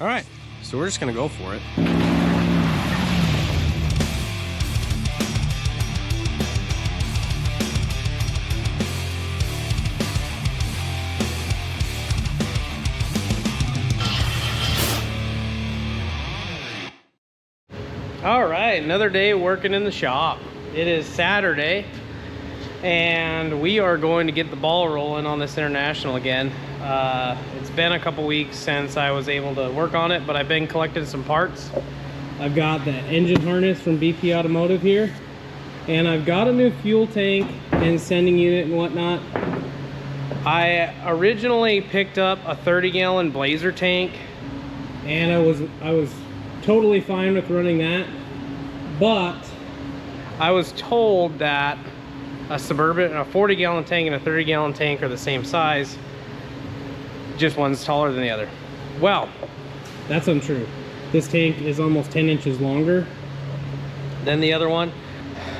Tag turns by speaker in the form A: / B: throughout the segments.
A: All right, so we're just gonna go for it. All right, another day working in the shop. It is Saturday, and we are going to get the ball rolling on this international again. It's been a couple weeks since I was able to work on it, but I've been collecting some parts. I've got the engine harness from BP Automotive here, and I've got a new fuel tank and sending unit and whatnot. I originally picked up a 30-gallon Blazer tank, and I was totally fine with running that, but I was told that a Suburban, a 40-gallon tank and a 30-gallon tank are the same size, just one's taller than the other. Well, that's untrue. This tank is almost 10 inches longer than the other one.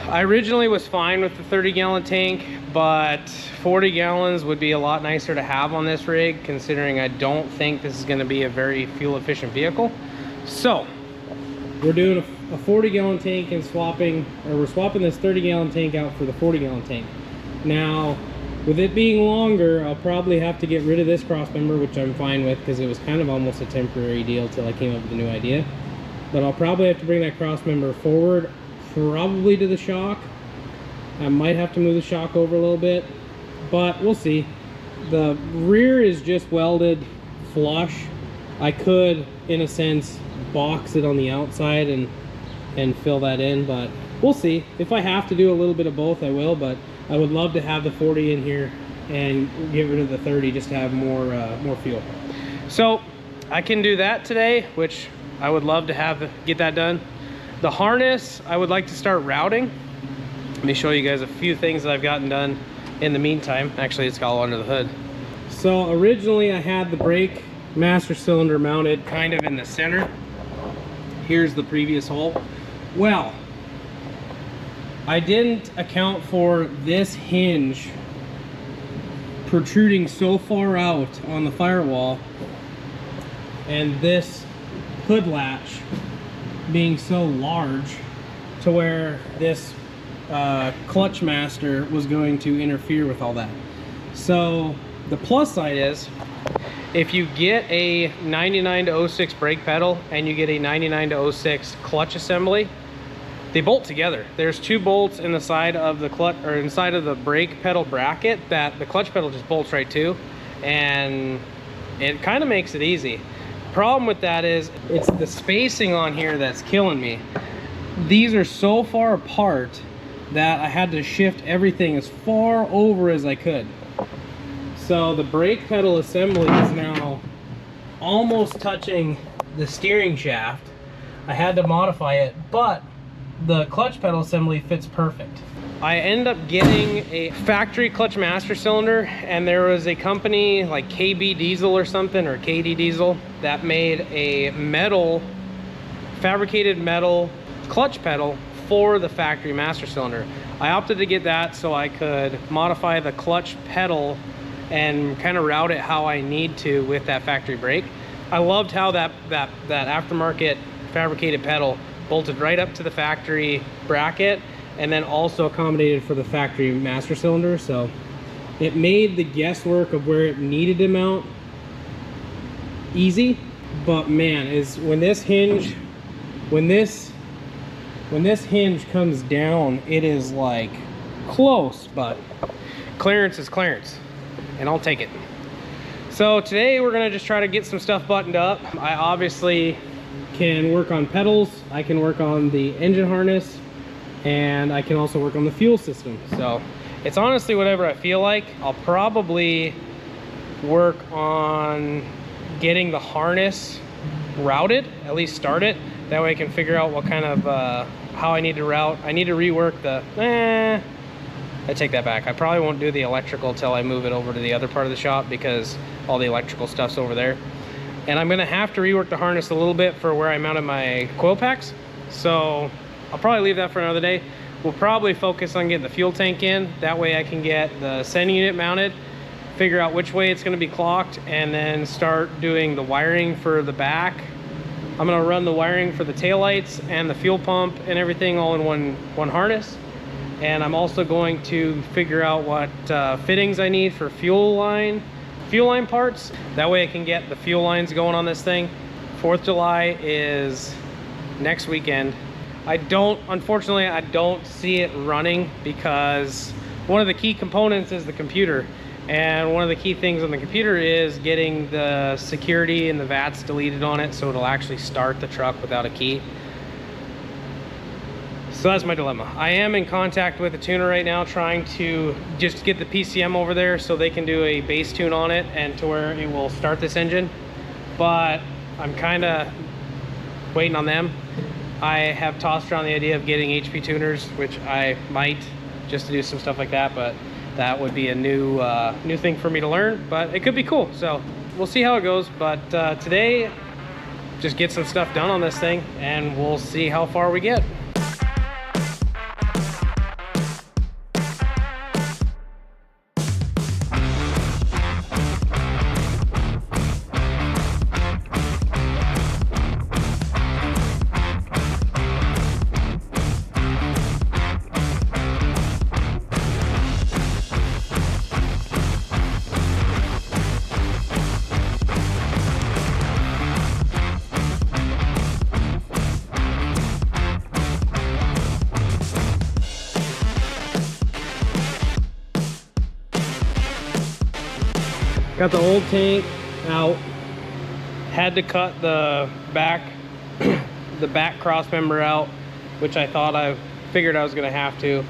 A: I originally was fine with the 30-gallon tank, but 40 gallons would be a lot nicer to have on this rig, considering I don't think this is going to be a very fuel efficient vehicle. So we're doing a 40-gallon tank and we're swapping this 30-gallon tank out for the 40-gallon tank. Now, with it being longer, I'll probably have to get rid of this cross member, which I'm fine with because it was kind of almost a temporary deal till I came up with a new idea. But I'll probably have to bring that cross member forward, probably to the shock. I might have to move the shock over a little bit, but we'll see. The rear is just welded flush. I could, in a sense, box it on the outside and fill that in, but we'll see. If I have to do a little bit of both, I will, but I would love to have the 40 in here and get rid of the 30 just to have more fuel. So I can do that today, which I would love to get that done. The harness, I would like to start routing. Let me show you guys a few things that I've gotten done in the meantime. Actually, it's all under the hood. So originally I had the brake master cylinder mounted kind of in the center. Here's the previous hole. Well, I didn't account for this hinge protruding so far out on the firewall and this hood latch being so large to where this clutch master was going to interfere with all that. So the plus side is, if you get a 99 to 06 brake pedal and you get a 99 to 06 clutch assembly, they bolt together. There's two bolts in the side of the clutch, or inside of the brake pedal bracket, that the clutch pedal just bolts right to, and it kind of makes it easy. Problem with that is it's the spacing on here that's killing me. These are so far apart that I had to shift everything as far over as I could. So the brake pedal assembly is now almost touching the steering shaft. I had to modify it, but the clutch pedal assembly fits perfect. I ended up getting a factory clutch master cylinder, and there was a company like KB Diesel or something, or KD Diesel, that made a fabricated metal clutch pedal for the factory master cylinder. I opted to get that so I could modify the clutch pedal and kind of route it how I need to with that factory brake. I loved how that aftermarket fabricated pedal bolted right up to the factory bracket, and then also accommodated for the factory master cylinder. So it made the guesswork of where it needed to mount easy. But man, when this hinge comes down, it is like close, but clearance is clearance, and I'll take it. So today we're gonna just try to get some stuff buttoned up. I obviously can work on pedals, I can work on the engine harness, and I can also work on the fuel system. So it's honestly whatever I feel like. I'll probably work on getting the harness routed, at least start it. That way I can figure out what kind of, how I need to route. I need to rework I take that back. I probably won't do the electrical till I move it over to the other part of the shop, because all the electrical stuff's over there. And I'm gonna have to rework the harness a little bit for where I mounted my coil packs. So I'll probably leave that for another day. We'll probably focus on getting the fuel tank in. That way I can get the sending unit mounted figure out which way it's going to be clocked, and then start doing the wiring for the back. I'm going to run the wiring for the taillights and the fuel pump and everything all in one harness. And I'm also going to figure out what fittings I need for fuel line parts. That way I can get the fuel lines going on this thing. 4th of July is next weekend. Unfortunately, I don't see it running because one of the key components is the computer. And one of the key things on the computer is getting the security and the VATs deleted on it so it'll actually start the truck without a key. So that's my dilemma. I am in contact with a tuner right now trying to just get the PCM over there so they can do a base tune on it and to where it will start this engine. But I'm kind of waiting on them. I have tossed around the idea of getting HP tuners, which I might, just to do some stuff like that, but that would be a new thing for me to learn, but it could be cool. So we'll see how it goes. But today, just get some stuff done on this thing and we'll see how far we get. Got the old tank out. Had to cut the back cross member out, which I figured I was gonna have to.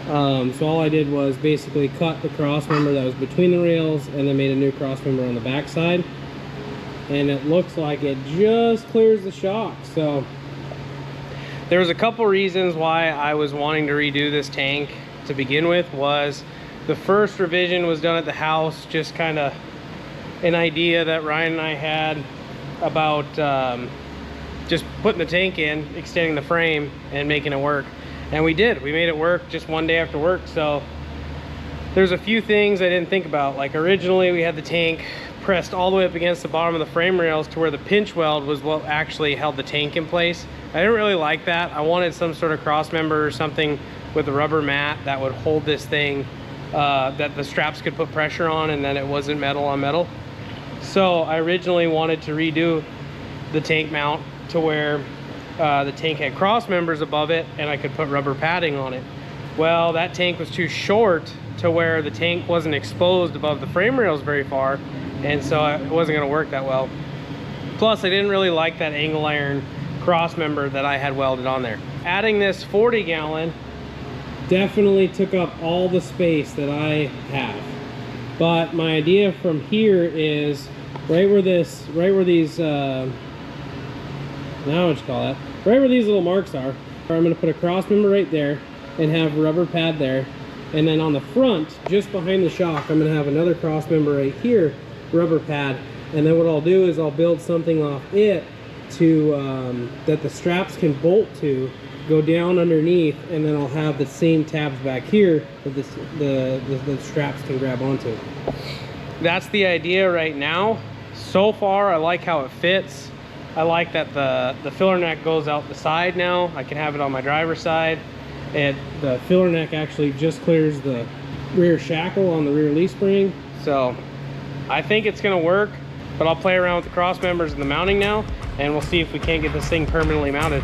A: So all I did was basically cut the cross member that was between the rails and then made a new cross member on the back side. And it looks like it just clears the shock. So there was a couple reasons why I was wanting to redo this tank to begin with. Was the first revision was done at the house, just kind of an idea that Ryan and I had about just putting the tank in, extending the frame and making it work. And we did. We made it work just one day after work. So there's a few things I didn't think about. Like originally we had the tank pressed all the way up against the bottom of the frame rails to where the pinch weld was what actually held the tank in place. I didn't really like that. I wanted some sort of cross member or something with a rubber mat that would hold this thing, that the straps could put pressure on and then it wasn't metal on metal. So I originally wanted to redo the tank mount to where the tank had cross members above it and I could put rubber padding on it. Well, that tank was too short to where the tank wasn't exposed above the frame rails very far, and so it wasn't going to work that well. Plus, I didn't really like that angle iron cross member that I had welded on there. Adding this 40 gallon definitely took up all the space that I have. But my idea from here is right where these little marks are, I'm going to put a cross member right there and have a rubber pad there. And then on the front, just behind the shock, I'm going to have another cross member right here, rubber pad. And then what I'll do is I'll build something off it to that the straps can bolt to, go down underneath, and then I'll have the same tabs back here that the straps can grab onto. That's the idea right now. So far, I like how it fits. I like that the filler neck goes out the side now. I can have it on my driver's side. The filler neck actually just clears the rear shackle on the rear leaf spring. So I think it's gonna work, but I'll play around with the cross members and the mounting now, and we'll see if we can't get this thing permanently mounted.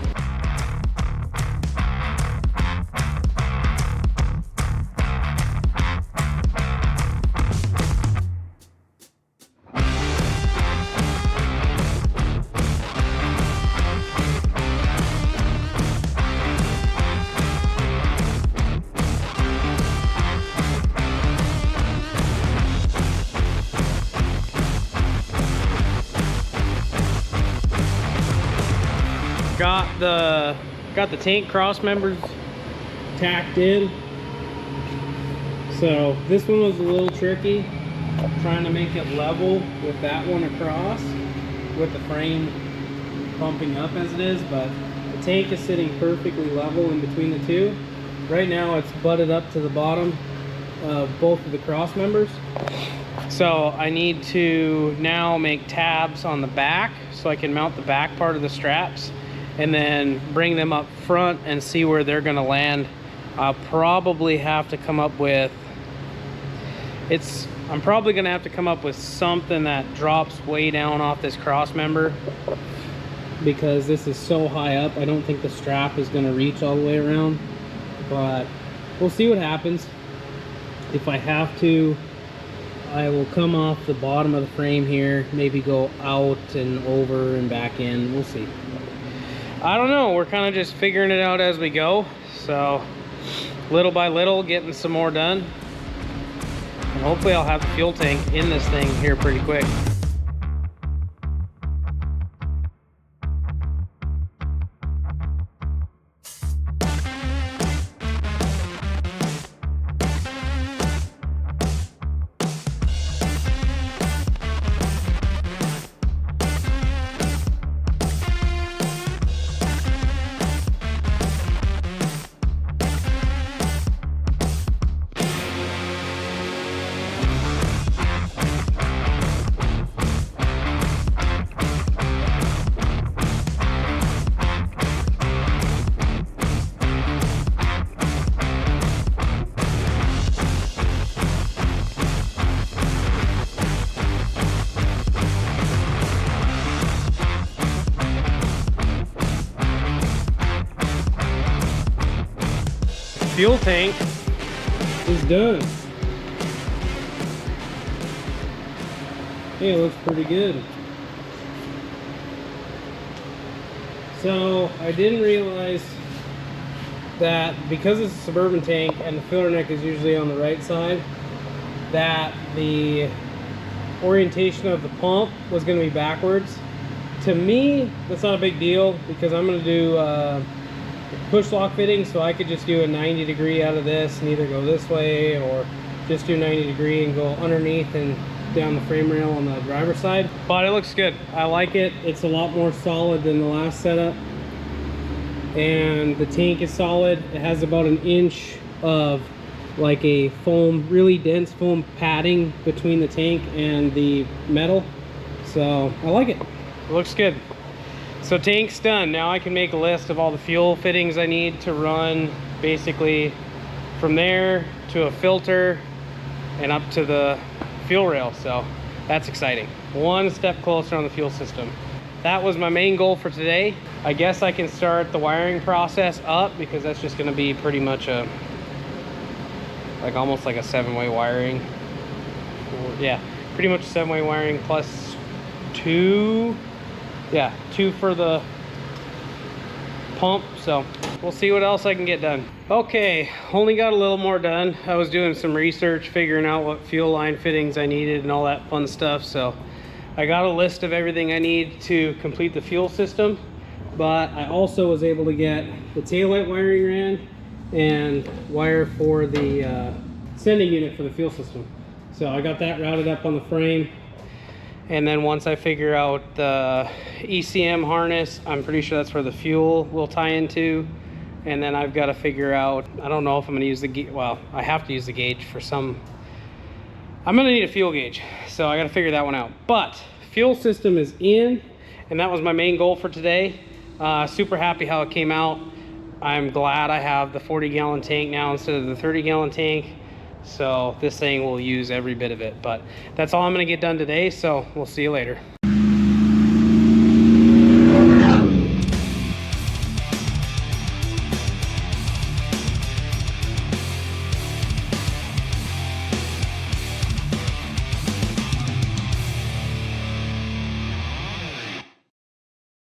A: Got the tank cross members tacked in. So this one was a little tricky, trying to make it level with that one across, with the frame bumping up as it is, but the tank is sitting perfectly level in between the two. Right now it's butted up to the bottom of both of the cross members. So I need to now make tabs on the back so I can mount the back part of the straps and then bring them up front and see where they're gonna land. I'll probably have to come up with, I'm probably gonna have to come up with something that drops way down off this cross member, because this is so high up. I don't think the strap is gonna reach all the way around, but we'll see what happens. If I have to, I will come off the bottom of the frame here, maybe go out and over and back in. We'll see. I don't know, we're kind of just figuring it out as we go. So little by little, getting some more done. And hopefully I'll have the fuel tank in this thing here pretty quick. Fuel tank is done. Hey, it looks pretty good. So I didn't realize that because it's a Suburban tank and the filler neck is usually on the right side, that the orientation of the pump was going to be backwards. To me, that's not a big deal because I'm going to do push lock fitting, so I could just do a 90 degree out of this and either go this way or just do 90 degree and go underneath and down the frame rail on the driver's side. But it looks good. I like it. It's a lot more solid than the last setup, and the tank is solid. It has about an inch of like a foam, really dense foam padding between the tank and the metal, so I like it. It looks good. So tank's done. Now I can make a list of all the fuel fittings I need to run basically from there to a filter and up to the fuel rail. So that's exciting. One step closer on the fuel system. That was my main goal for today. I guess I can start the wiring process up because that's just going to be pretty much a, like almost like a 7-way wiring. Yeah, pretty much 7-way wiring plus 2. Yeah, 2 for the pump, so we'll see what else I can get done. Okay, only got a little more done. I was doing some research, figuring out what fuel line fittings I needed and all that fun stuff, so I got a list of everything I need to complete the fuel system, but I also was able to get the taillight wiring ran and wire for the sending unit for the fuel system. So I got that routed up on the frame. And then once I figure out the ECM harness, I'm pretty sure that's where the fuel will tie into. And then I've got to figure out, I don't know if I'm going to use the, well, I have to use the gauge for some, I'm going to need a fuel gauge. So I got to figure that one out. But fuel system is in, and that was my main goal for today. Super happy how it came out. I'm glad I have the 40-gallon tank now instead of the 30-gallon tank. So this thing will use every bit of it, but that's all I'm going to get done today, so we'll see you later.